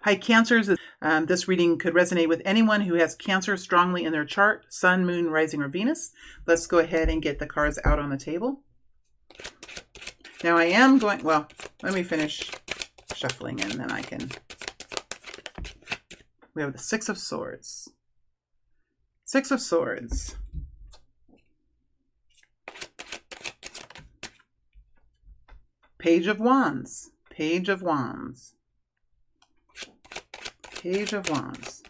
Hi, Cancers. This reading could resonate with anyone who has Cancer strongly in their chart, Sun, Moon, Rising, or Venus. Let's go ahead and get the cards out on the table. Now I am going, well, let me finish shuffling and then I can. We have the Six of Swords. Six of Swords. Page of Wands. Page of Wands. Page of Wands.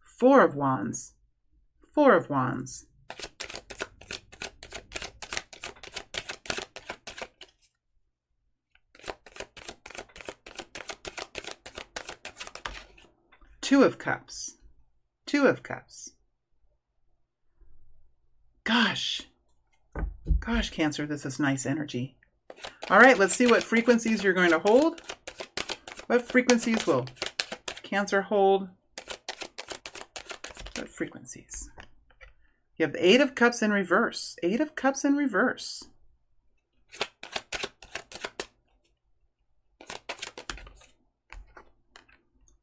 Four of Wands. Four of Wands. Two of Cups. Two of Cups. Gosh, Cancer, this is nice energy. All right, let's see what frequencies you're going to hold. What frequencies will Cancer hold? What frequencies? You have the Eight of Cups in reverse. Eight of Cups in reverse.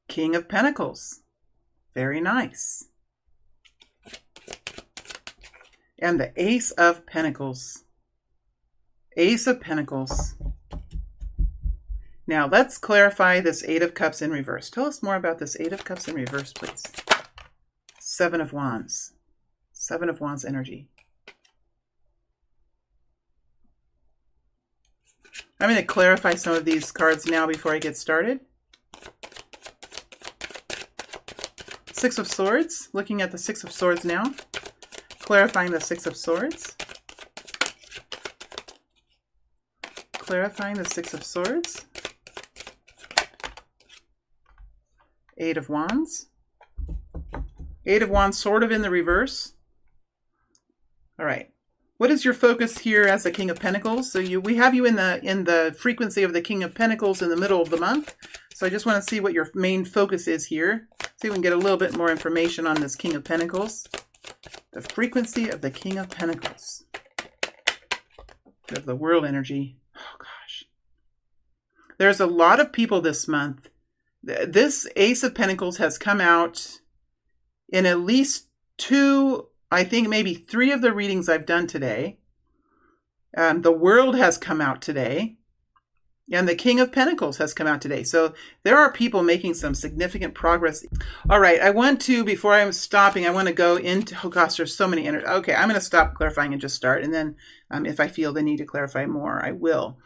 King of Pentacles. Very nice. And the Ace of Pentacles. Ace of Pentacles. Now let's clarify this Eight of Cups in reverse. Tell us more about this Eight of Cups in reverse, please. Seven of Wands. Seven of Wands energy. I'm going to clarify some of these cards now before I get started. Six of Swords. Looking at the Six of Swords now. Clarifying the Six of Swords. Clarifying the Six of Swords. Eight of Wands. Eight of Wands sort of in the reverse. All right. What is your focus here as the King of Pentacles? So we have you in the frequency of the King of Pentacles in the middle of the month. So I just want to see what your main focus is here. See if we can get a little bit more information on this King of Pentacles. The frequency of the King of Pentacles. Of the world energy. Oh gosh. There's a lot of people this month. This Ace of Pentacles has come out in at least two, I think maybe three of the readings I've done today. The World has come out today. And the King of Pentacles has come out today. So there are people making some significant progress. All right, I want to, before I'm stopping, I want to go into, oh gosh, there's so many energy. Okay, I'm going to stop clarifying and just start. And then if I feel the need to clarify more, I will.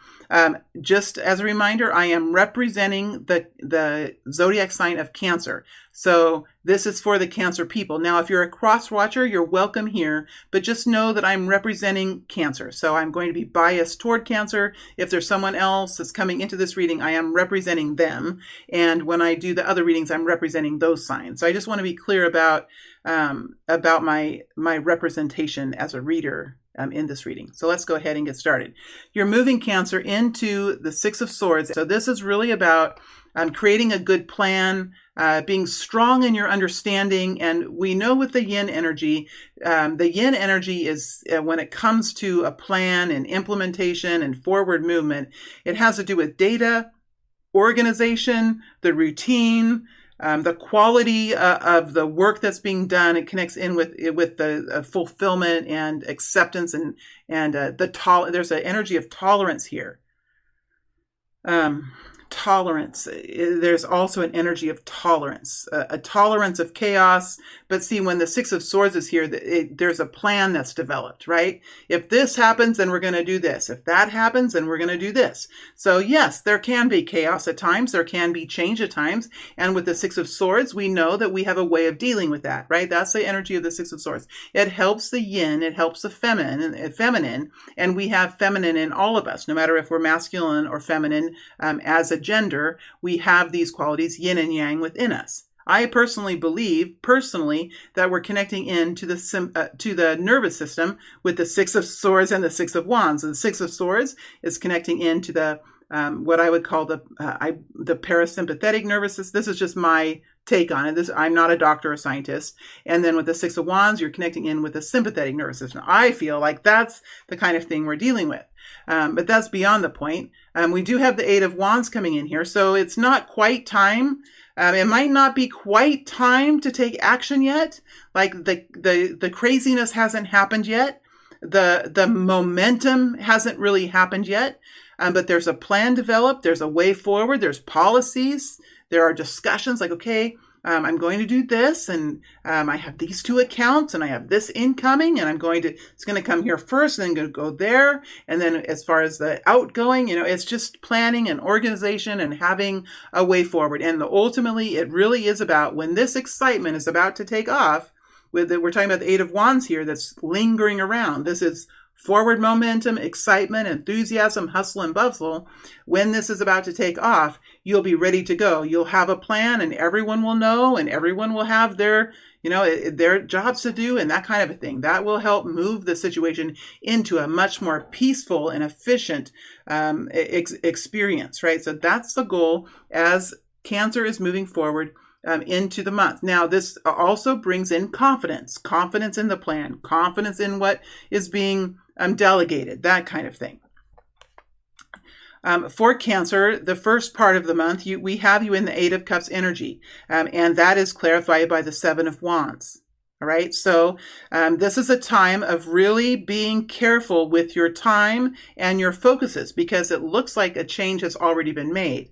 Just as a reminder, I am representing the zodiac sign of Cancer. So this is for the Cancer people. Now, if you're a cross watcher, you're welcome here, but just know that I'm representing Cancer. So I'm going to be biased toward Cancer. If there's someone else that's coming into this reading, I am representing them. And when I do the other readings, I'm representing those signs. So I just want to be clear about my representation as a reader in this reading. So let's go ahead and get started. You're moving, Cancer, into the Six of Swords. So this is really about creating a good plan, being strong in your understanding. And we know with the yin energy is when it comes to a plan and implementation and forward movement, it has to do with data, organization, the routine, the quality of the work that's being done. It connects in with the fulfillment and acceptance and there's an energy of tolerance here. Tolerance. There's also an energy of tolerance, a tolerance of chaos. But see, when the Six of Swords is here, there's a plan that's developed, right? If this happens, then we're going to do this. If that happens, then we're going to do this. So yes, there can be chaos at times. There can be change at times. And with the Six of Swords, we know that we have a way of dealing with that, right? That's the energy of the Six of Swords. It helps the yin. It helps the feminine. And we have feminine in all of us, no matter if we're masculine or feminine as a gender, we have these qualities, yin and yang, within us. I personally believe that we're connecting in to the nervous system with the Six of Swords and the Six of Wands. And the Six of Swords is connecting into the what I would call the parasympathetic nervous system. This is just my take on it. I'm not a doctor or scientist. And then with the Six of Wands, you're connecting in with the sympathetic nervous system. I feel like that's the kind of thing we're dealing with. But that's beyond the point. We do have the Eight of Wands coming in here, so it's not quite time. It might not be quite time to take action yet. Like the craziness hasn't happened yet. The momentum hasn't really happened yet. But there's a plan developed. There's a way forward. There's policies. There are discussions like, okay, I'm going to do this, and I have these two accounts, and I have this incoming, and it's going to come here first, and then going to go there. And then as far as the outgoing, it's just planning and organization and having a way forward. And ultimately, it really is about when this excitement is about to take off, we're talking about the Eight of Wands here that's lingering around. This is forward momentum, excitement, enthusiasm, hustle, and bustle. When this is about to take off, you'll be ready to go. You'll have a plan, and everyone will know, and everyone will have their jobs to do, and that kind of a thing. That will help move the situation into a much more peaceful and efficient experience, right? So that's the goal as Cancer is moving forward into the month. Now, this also brings in confidence in the plan, confidence in what is being delegated, that kind of thing. For Cancer, the first part of the month, we have you in the Eight of Cups energy, and that is clarified by the Seven of Wands. All right, so this is a time of really being careful with your time and your focuses, because it looks like a change has already been made.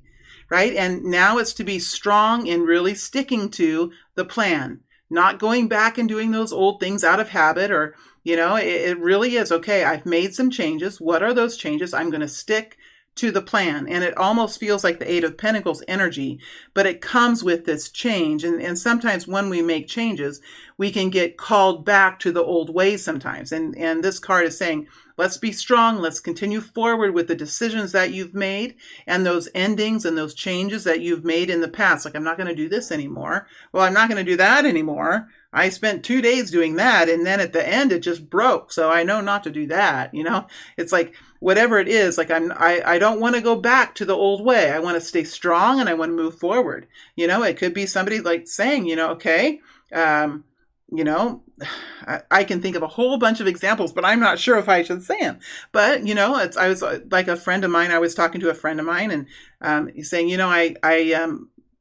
Right? And now it's to be strong in really sticking to the plan, not going back and doing those old things out of habit, or, it really is, okay, I've made some changes. What are those changes? I'm going to stick to the plan. And it almost feels like the Eight of Pentacles energy, but it comes with this change. And sometimes when we make changes, we can get called back to the old ways sometimes. And this card is saying, let's be strong. Let's continue forward with the decisions that you've made and those endings and those changes that you've made in the past. Like, I'm not going to do this anymore. Well, I'm not going to do that anymore. I spent 2 days doing that, and then at the end it just broke. So I know not to do that. It's like whatever it is. Like I don't want to go back to the old way. I want to stay strong and I want to move forward. It could be somebody like saying, okay. I can think of a whole bunch of examples, but I'm not sure if I should say them. But, I was like a friend of mine. I was talking to a friend of mine, and he's saying, I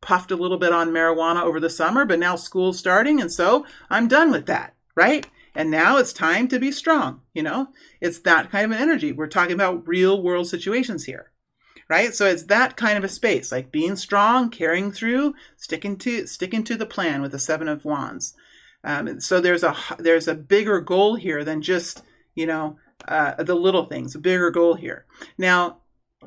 puffed a little bit on marijuana over the summer, but now school's starting, and so I'm done with that, right? And now it's time to be strong. It's that kind of an energy. We're talking about real world situations here, right? So it's that kind of a space, like being strong, carrying through, sticking to the plan with the Seven of Wands. So there's a bigger goal here than just, the little things, a bigger goal here. Now,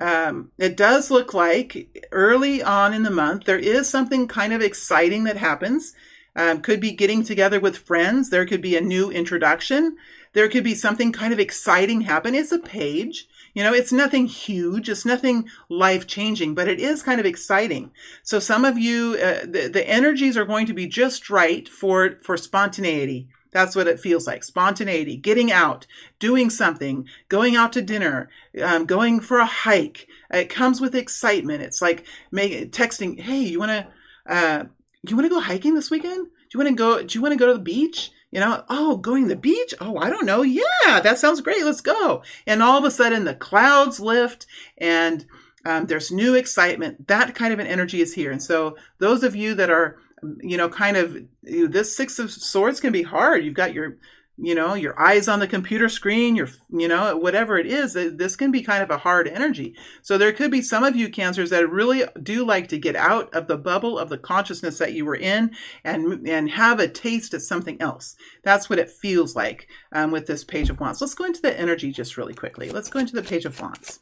it does look like early on in the month, there is something kind of exciting that happens. Could be getting together with friends. There could be a new introduction. There could be something kind of exciting happen. It's a page. It's nothing huge. It's nothing life-changing, but it is kind of exciting. So some of you, the energies are going to be just right for spontaneity. That's what it feels like. Spontaneity, getting out, doing something, going out to dinner, going for a hike. It comes with excitement. It's like texting, hey, you want to go hiking this weekend? Do you want to go to the beach? Going to the beach? Oh, I don't know. Yeah, that sounds great. Let's go. And all of a sudden the clouds lift and there's new excitement. That kind of an energy is here. And so those of you that are, this Six of Swords can be hard. You've got your eyes on the computer screen, whatever it is, this can be kind of a hard energy. So there could be some of you Cancers that really do like to get out of the bubble of the consciousness that you were in and have a taste of something else. That's what it feels like with this Page of Wands. Let's go into the energy just really quickly. Let's go into the Page of Wands.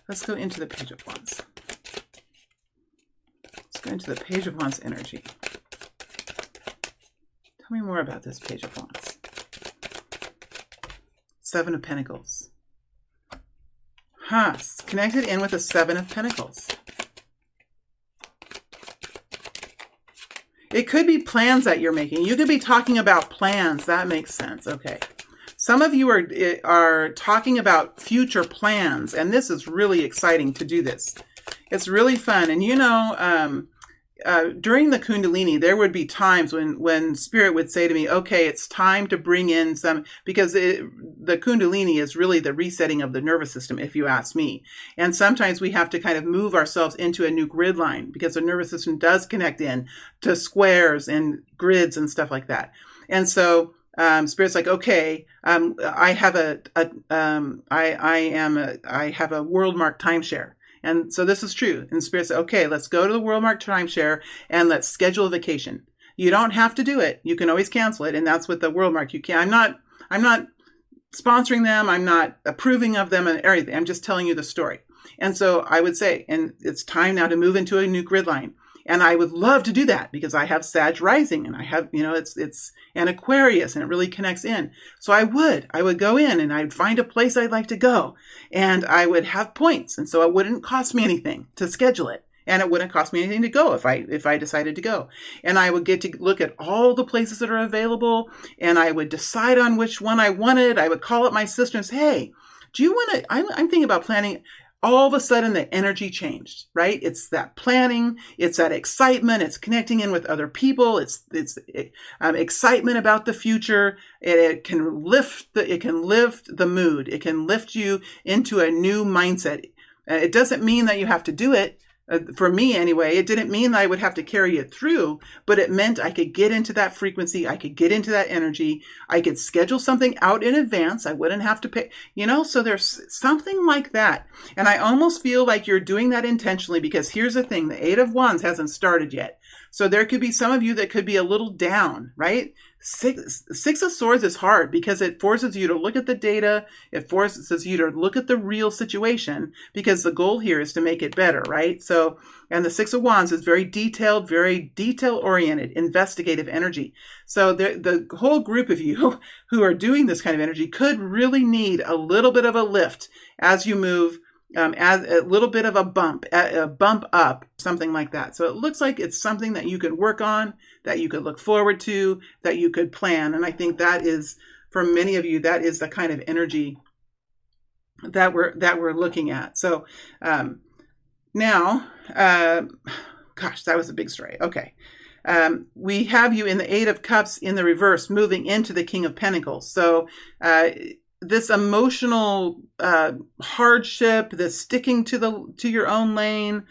Let's go into the Page of Wands. Let's go into the Page of Wands energy. Tell me more about this Page of Wands. Seven of Pentacles. Connected in with the Seven of Pentacles. It could be plans that you're making. You could be talking about plans. That makes sense. Okay. Some of you are talking about future plans, and this is really exciting to do this. It's really fun. And during the Kundalini, there would be times when Spirit would say to me, okay, it's time to bring in some, because the Kundalini is really the resetting of the nervous system, if you ask me. And sometimes we have to kind of move ourselves into a new grid line because the nervous system does connect in to squares and grids and stuff like that. And so Spirit's like, okay, I have a world mark timeshare. And so this is true. And Spirit said, okay, let's go to the World Mark timeshare and let's schedule a vacation. You don't have to do it. You can always cancel it. And that's what the World Mark, you can. I'm not sponsoring them. I'm not approving of them and everything. I'm just telling you the story. And so I would say, and it's time now to move into a new grid line. And I would love to do that because I have Sag rising and I have, it's an Aquarius and it really connects in. So I would go in and I'd find a place I'd like to go and I would have points. And so it wouldn't cost me anything to schedule it. And it wouldn't cost me anything to go if I decided to go. And I would get to look at all the places that are available and I would decide on which one I wanted. I would call up my sister and say, hey, do you want to, I'm thinking about planning. All of a sudden the energy changed, right? It's that planning, it's that excitement, it's connecting in with other people, it's excitement about the future. It can lift the mood. It can lift you into a new mindset. It doesn't mean that you have to do it. For me anyway, it didn't mean that I would have to carry it through, but it meant I could get into that frequency. I could get into that energy. I could schedule something out in advance. I wouldn't have to pay, so there's something like that. And I almost feel like you're doing that intentionally because here's the thing, the Eight of Wands hasn't started yet. So there could be some of you that could be a little down, right? Six of Swords is hard because it forces you to look at the data. It forces you to look at the real situation because the goal here is to make it better, right? So, and the Six of Wands is very detailed oriented, investigative energy. So the whole group of you who are doing this kind of energy could really need a little bit of a lift as you move, as a little bit of a bump up, something like that. So it looks like it's something that you could work on, that you could look forward to, that you could plan. And I think that is, for many of you, that is the kind of energy that we're looking at. So now, gosh, that was a big story. Okay. We have you in the Eight of Cups in the reverse, moving into the King of Pentacles. So this emotional hardship, this sticking to your own lane,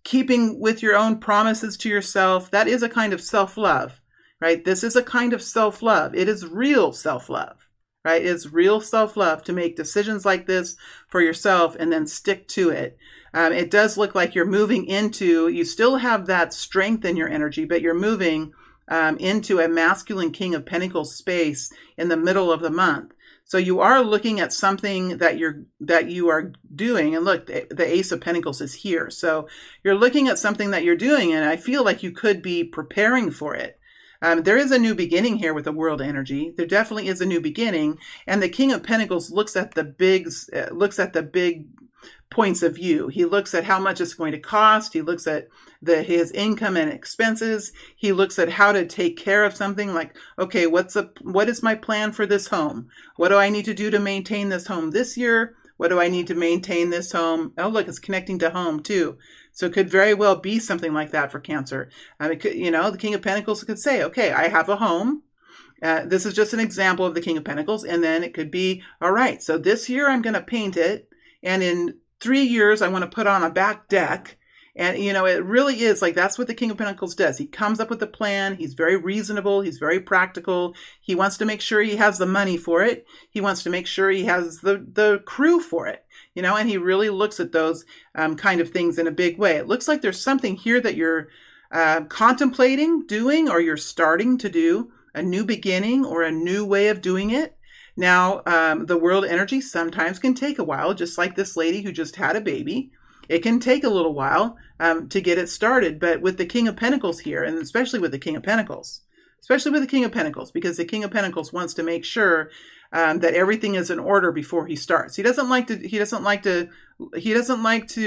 keeping with your own promises to yourself, that is a kind of self-love, right? This is a kind of self-love. It is real self-love, right? It's real self-love to make decisions like this for yourself and then stick to it. It does look like you're moving into, you still have that strength in your energy, but you're moving into a masculine King of Pentacles space in the middle of the month. So you are looking at something that you are doing. And look, the Ace of Pentacles is here. So you're looking at something that you're doing, and I feel like you could be preparing for it. There is a new beginning here with the world energy. There definitely is a new beginning. And the King of Pentacles looks at the big points of view. He looks at how much it's going to cost. He looks at his income and expenses. He looks at how to take care of something like, okay, what is my plan for this home? What do I need to do to maintain this home this year? What do I need to maintain this home? Oh, look, it's connecting to home too. So it could very well be something like that for Cancer. It could, the King of Pentacles could say, okay, I have a home. This is just an example of the King of Pentacles. And then it could be, all right, so this year I'm going to paint it. And in 3 years, I want to put on a back deck. And, it really is like, that's what the King of Pentacles does. He comes up with a plan. He's very reasonable. He's very practical. He wants to make sure he has the money for it. He wants to make sure he has the crew for it, and he really looks at those kind of things in a big way. It looks like there's something here that you're contemplating doing, or you're starting to do, a new beginning or a new way of doing it. Now, the world energy sometimes can take a while, just like this lady who just had a baby. It can take a little while to get it started. But with the King of Pentacles here, and especially with the King of Pentacles, because the King of Pentacles wants to make sure that everything is in order before he starts. He doesn't like to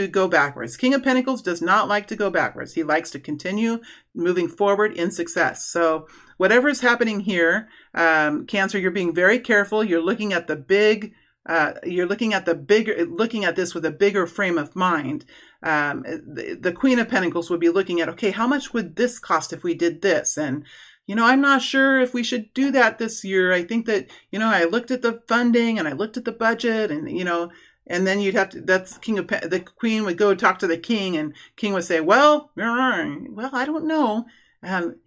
go backwards. King of Pentacles does not like to go backwards. He likes to continue moving forward in success. So whatever is happening here, Cancer, you're being very careful. You're looking at the big You're looking at this with a bigger frame of mind. The Queen of Pentacles would be looking at, okay, how much would this cost if we did this? And, I'm not sure if we should do that this year. I think that, I looked at the funding and I looked at the budget and, and then you'd have to, the Queen would go talk to the King, and King would say, well, I don't know.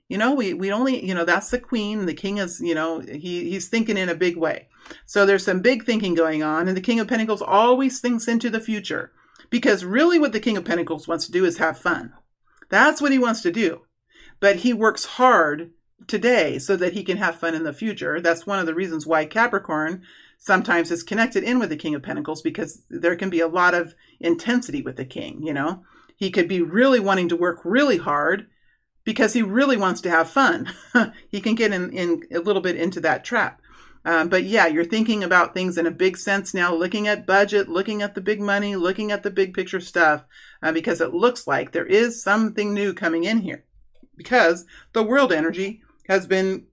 We only, that's the Queen. The King is, he's thinking in a big way. So there's some big thinking going on, and the King of Pentacles always thinks into the future, because really what the King of Pentacles wants to do is have fun. That's what he wants to do. But he works hard today so that he can have fun in the future. That's one of the reasons why Capricorn sometimes is connected in with the King of Pentacles, because there can be a lot of intensity with the King. He could be really wanting to work really hard because he really wants to have fun. He can get in a little bit into that trap. But yeah, you're thinking about things in a big sense now, looking at budget, looking at the big money, looking at the big picture stuff, because it looks like there is something new coming in here, because the world energy has been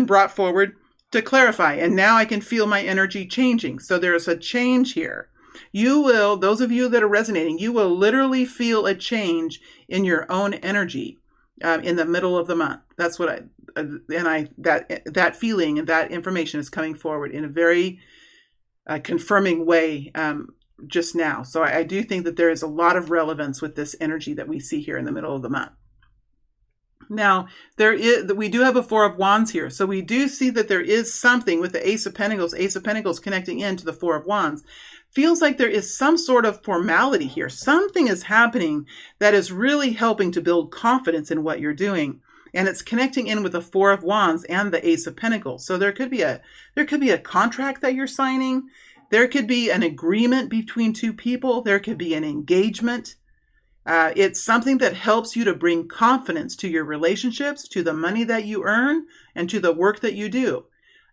brought forward to clarify. And now I can feel my energy changing. So there's a change here. You will, those of you that are resonating, you will literally feel a change in your own energy in the middle of the month. That's what that feeling and that information is coming forward in a very confirming way just now. So I do think that there is a lot of relevance with this energy that we see here in the middle of the month. Now, we do have a Four of Wands here. So we do see that there is something with the Ace of Pentacles connecting into the Four of Wands. Feels like there is some sort of formality here. Something is happening that is really helping to build confidence in what you're doing. And it's connecting in with the Four of Wands and the Ace of Pentacles. So there could be a contract that you're signing. There could be an agreement between two people. There could be an engagement. It's something that helps you to bring confidence to your relationships, to the money that you earn, and to the work that you do.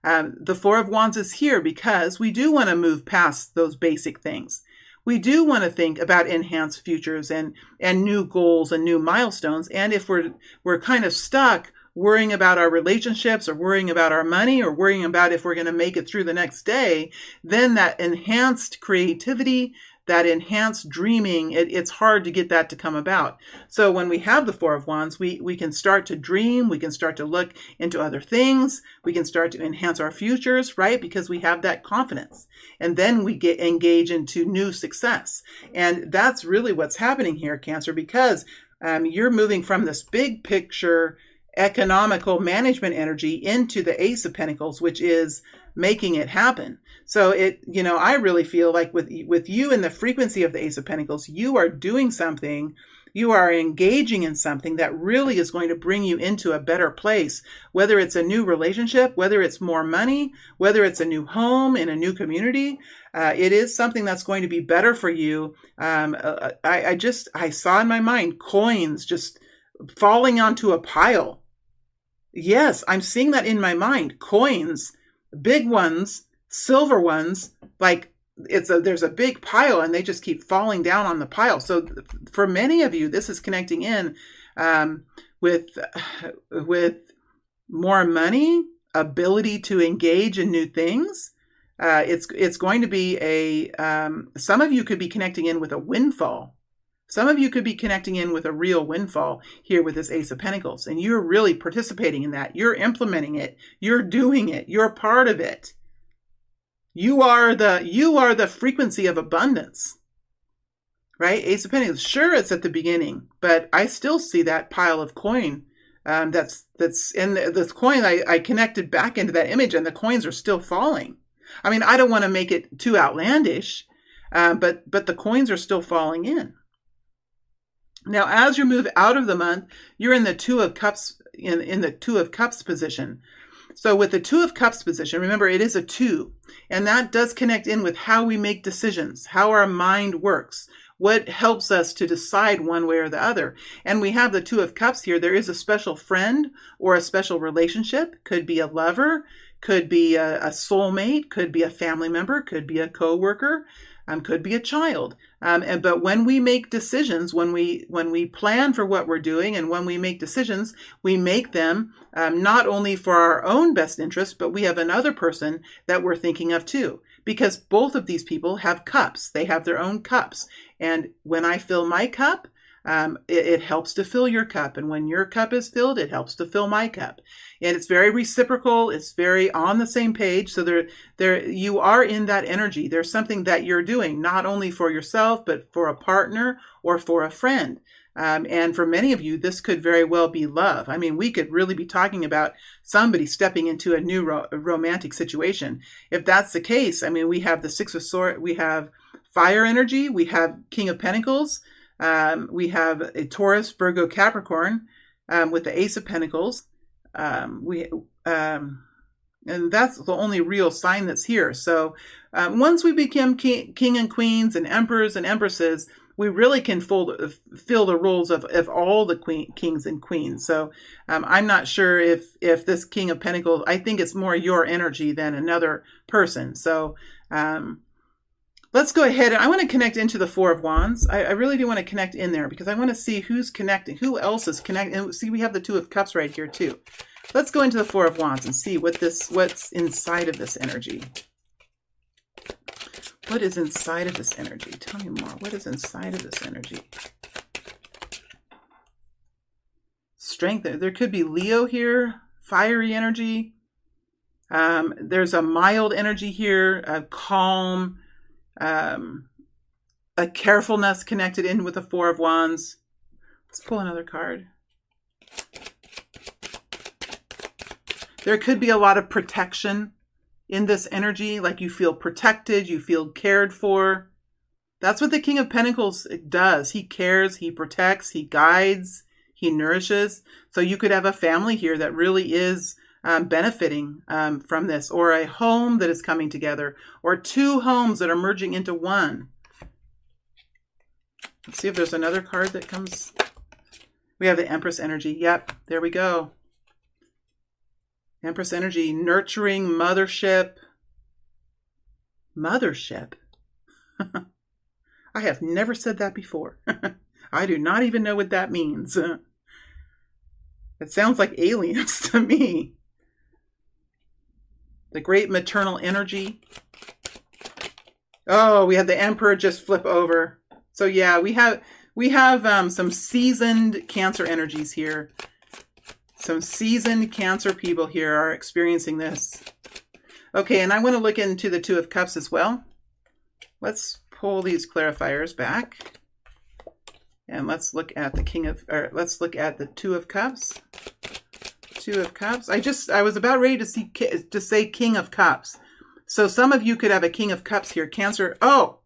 The Four of Wands is here because we do want to move past those basic things. We do want to think about enhanced futures and new goals and new milestones. And if we're kind of stuck worrying about our relationships or worrying about our money or worrying about if we're going to make it through the next day, then that enhanced creativity, that enhanced dreaming, it's hard to get that to come about. So when we have the Four of Wands, we can start to dream, we can start to look into other things, we can start to enhance our futures, right? Because we have that confidence. And then we engage into new success. And that's really what's happening here, Cancer, because you're moving from this big picture economical management energy into the Ace of Pentacles, which is making it happen. So I really feel like with you and the frequency of the Ace of Pentacles, you are doing something, you are engaging in something that really is going to bring you into a better place, whether it's a new relationship, whether it's more money, whether it's a new home in a new community. It is something that's going to be better for you. I saw in my mind coins just falling onto a pile. Yes, I'm seeing that in my mind. Coins, big ones, silver ones, like there's a big pile and they just keep falling down on the pile. So for many of you, this is connecting in with more money, ability to engage in new things. It's going to be some of you could be connecting in with a windfall. Some of you could be connecting in with a real windfall here with this Ace of Pentacles, and you're really participating in that. You're implementing it. You're doing it. You're part of it. You are the frequency of abundance, right? Ace of Pentacles. Sure, it's at the beginning, but I still see that pile of coin. That's in this coin. I connected back into that image, and the coins are still falling. I mean, I don't want to make it too outlandish, but the coins are still falling in. Now, as you move out of the month, you're in the Two of Cups, in the Two of Cups position. So with the Two of Cups position, remember it is a 2, and that does connect in with how we make decisions, how our mind works, what helps us to decide one way or the other. And we have the Two of Cups here. There is a special friend or a special relationship, could be a lover, could be a soulmate, could be a family member, could be a coworker, could be a child. But when we make decisions, when we plan for what we're doing, and when we make decisions, we make them not only for our own best interest, but we have another person that we're thinking of too. because both of these people have cups. They have their own cups. And when I fill my cup, it helps to fill your cup. And when your cup is filled, it helps to fill my cup. And it's very reciprocal. It's very on the same page. So you are in that energy. There's something that you're doing, not only for yourself, but for a partner or for a friend. And for many of you, this could very well be love. I mean, we could really be talking about somebody stepping into a new romantic situation. If that's the case, I mean, we have the Six of Swords, we have fire energy, we have King of Pentacles, we have a Taurus, Virgo, Capricorn, with the Ace of Pentacles. And that's the only real sign that's here. So once we become king and queens and emperors and empresses, we really can fill the roles of all the kings and queens. So I'm not sure if this King of Pentacles, I think it's more your energy than another person. So let's go ahead, and I want to connect into the Four of Wands. I really do want to connect in there because I want to see who's connecting, who else is connecting. And see, we have the Two of Cups right here too. Let's go into the Four of Wands and see what's inside of this energy. What is inside of this energy? Tell me more. What is inside of this energy? Strength. There could be Leo here. Fiery energy. There's a mild energy here. A calm. A carefulness connected in with the Four of Wands. Let's pull another card. There could be a lot of protection in this energy, like you feel protected, you feel cared for. That's what the King of Pentacles does. He cares, he protects, he guides, he nourishes. So you could have a family here that really is benefiting from this, or a home that is coming together, or two homes that are merging into one. Let's see if there's another card that comes. We have the Empress energy. Yep, there we go. Empress energy, nurturing, mothership. Mothership? I have never said that before. I do not even know what that means. It sounds like aliens to me. The great maternal energy. Oh, we had the Emperor just flip over. So yeah, we have some seasoned Cancer energies here. Some seasoned Cancer people here are experiencing this. Okay, and I want to look into the Two of Cups as well. Let's pull these clarifiers back. And let's look at the let's look at the Two of Cups. Two of Cups. I was about ready to say King of Cups. So some of you could have a King of Cups here, Cancer. Oh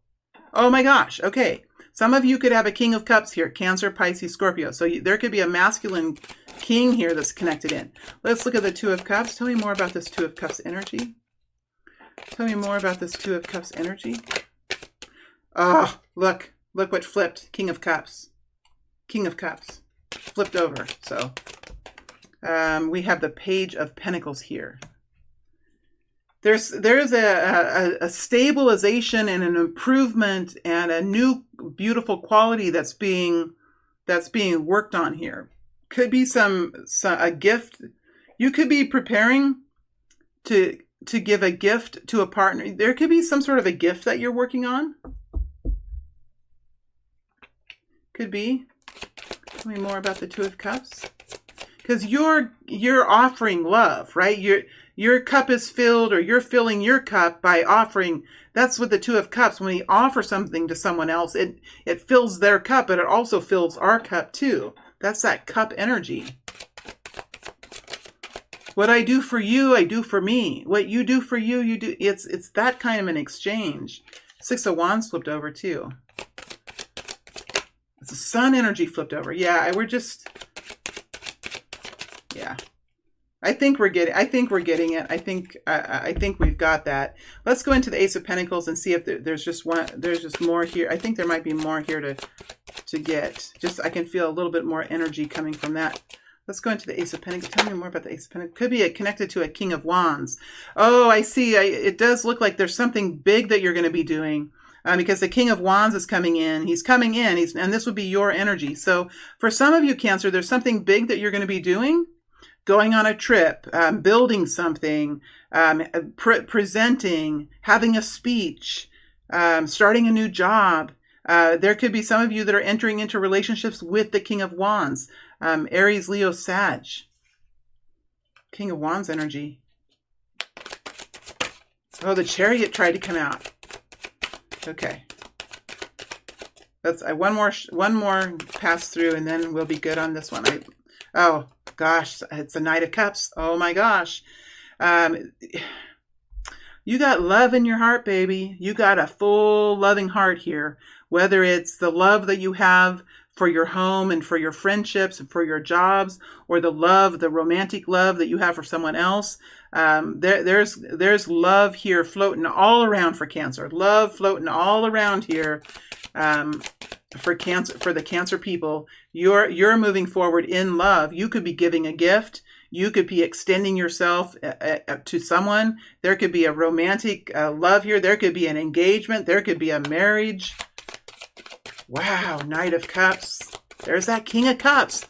my gosh. Okay. Some of you could have a King of Cups here, Cancer, Pisces, Scorpio. So there could be a masculine king here that's connected in. Let's look at the Two of Cups. Tell me more about this Two of Cups energy. Tell me more about this Two of Cups energy. Oh, look what flipped. King of Cups. King of Cups. Flipped over. So we have the Page of Pentacles here. There's a stabilization and an improvement and a new beautiful quality that's being worked on here. Could be a gift. You could be preparing to give a gift to a partner. There could be some sort of a gift that you're working on. Could be. Tell me more about the Two of Cups. Because you're offering love, right? Your cup is filled, or you're filling your cup by offering. That's what the Two of Cups, when we offer something to someone else, it fills their cup, but it also fills our cup too. That's that cup energy. What I do for you, I do for me. What you do for you, you do. It's that kind of an exchange. Six of Wands flipped over too. It's the Sun energy flipped over. Yeah, yeah. I think we're getting it. I think we've got that. Let's go into the Ace of Pentacles and see if there's just more here. I think there might be more here to get. Just I can feel a little bit more energy coming from that. Let's go into the Ace of Pentacles. Tell me more about the Ace of Pentacles. Could be connected to a King of Wands. Oh, I see. It does look like there's something big that you're going to be doing. Because the King of Wands is coming in. He's coming in. And this would be your energy. So for some of you, Cancer, there's something big that you're going to be doing. going on a trip, building something, presenting, having a speech, starting a new job. There could be some of you that are entering into relationships with the King of Wands. Aries, Leo, Sag. King of Wands energy. Oh, the Chariot tried to come out. Okay. That's one more pass through, and then we'll be good on this one. Oh gosh, it's a Knight of Cups. Oh my gosh. You got love in your heart, baby. You got a full loving heart here. Whether it's the love that you have for your home and for your friendships and for your jobs, or the romantic love that you have for someone else. There's love here floating all around for Cancer. Love floating all around here for the Cancer people. You're moving forward in love. You could be giving a gift. You could be extending yourself to someone. There could be a romantic love here. There could be an engagement. There could be a marriage. Wow, Knight of Cups. There's that King of Cups.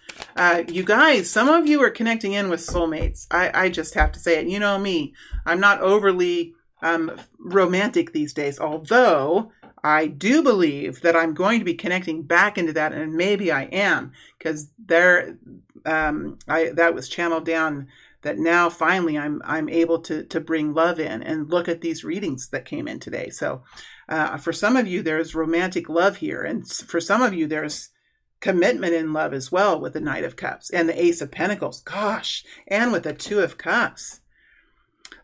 You guys, some of you are connecting in with soulmates. I just have to say it. You know me. I'm not overly romantic these days, although I do believe that I'm going to be connecting back into that, and maybe I am, because that was channeled down, that now finally I'm able to bring love in and look at these readings that came in today. So for some of you, there's romantic love here, and for some of you, there's commitment in love as well with the Knight of Cups and the Ace of Pentacles. Gosh, and with the Two of Cups.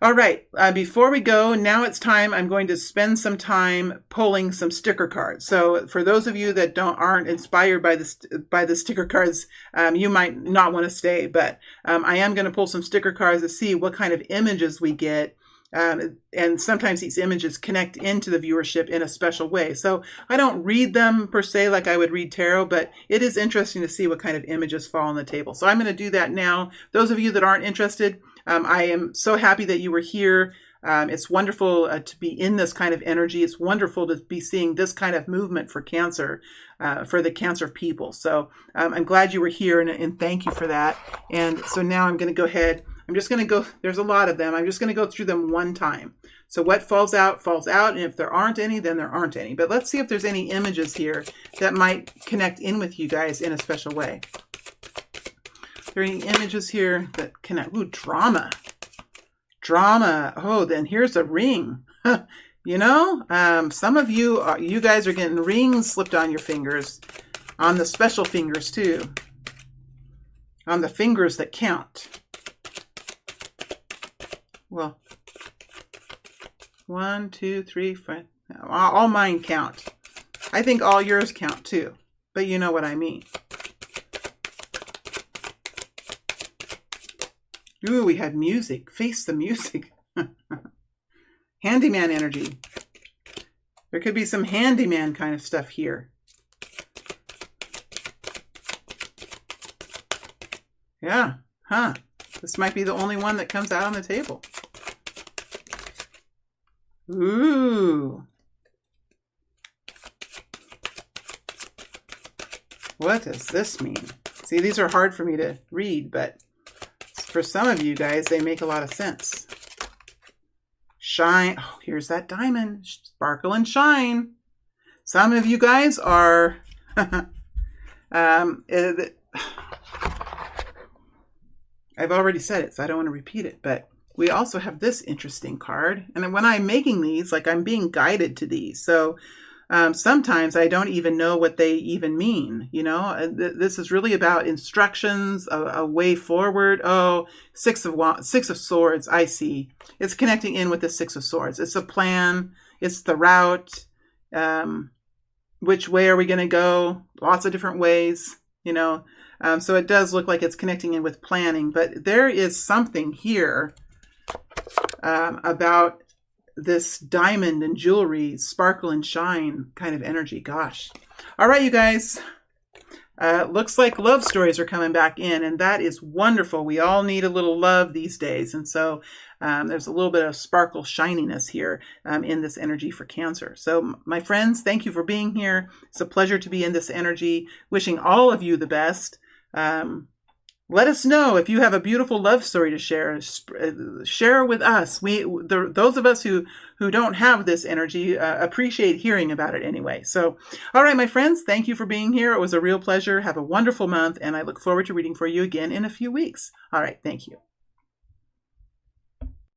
All right, before we go, now it's time. I'm going to spend some time pulling some sticker cards. So for those of you that aren't inspired by the sticker cards, you might not want to stay, but I am going to pull some sticker cards to see what kind of images we get. And sometimes these images connect into the viewership in a special way. So I don't read them per se like I would read tarot, but it is interesting to see what kind of images fall on the table. So I'm going to do that now. Those of you that aren't interested, I am so happy that you were here. It's wonderful to be in this kind of energy. It's wonderful to be seeing this kind of movement for Cancer, for the Cancer people. So I'm glad you were here, and thank you for that. And so now I'm going to go ahead. I'm just going to go, there's a lot of them. I'm just going to go through them one time. So what falls out, and if there aren't any, then there aren't any. But let's see if there's any images here that might connect in with you guys in a special way. Are there any images here that connect? Ooh, drama. Drama. Oh, then here's a ring. You know, some of you, you guys are getting rings slipped on your fingers, on the special fingers too, on the fingers that count. Well, 1, 2, 3, 4. All mine count. I think all yours count too, but you know what I mean. Ooh, we had music. Face the music. Handyman energy. There could be some handyman kind of stuff here. Yeah, huh. This might be the only one that comes out on the table. Ooh. What does this mean? See, these are hard for me to read, but for some of you guys, they make a lot of sense. Shine. Oh, here's that diamond. Sparkle and shine. Some of you guys are... I've already said it, so I don't want to repeat it, but we also have this interesting card. And when I'm making these, like, I'm being guided to these. So sometimes I don't even know what they even mean. You know, this is really about instructions, a way forward. Oh, Six of Swords. I see. It's connecting in with the Six of Swords. It's a plan. It's the route. Which way are we going to go? Lots of different ways, you know. So it does look like it's connecting in with planning, but there is something here about this diamond and jewelry, sparkle and shine kind of energy. Gosh. All right, you guys. Looks like love stories are coming back in, and that is wonderful. We all need a little love these days, and so there's a little bit of sparkle shininess here in this energy for Cancer. So my friends, thank you for being here. It's a pleasure to be in this energy. Wishing all of you the best. Let us know if you have a beautiful love story to share. Share with us. Those of us who don't have this energy appreciate hearing about it anyway. So, all right, my friends, thank you for being here. It was a real pleasure. Have a wonderful month, and I look forward to reading for you again in a few weeks. All right, thank you.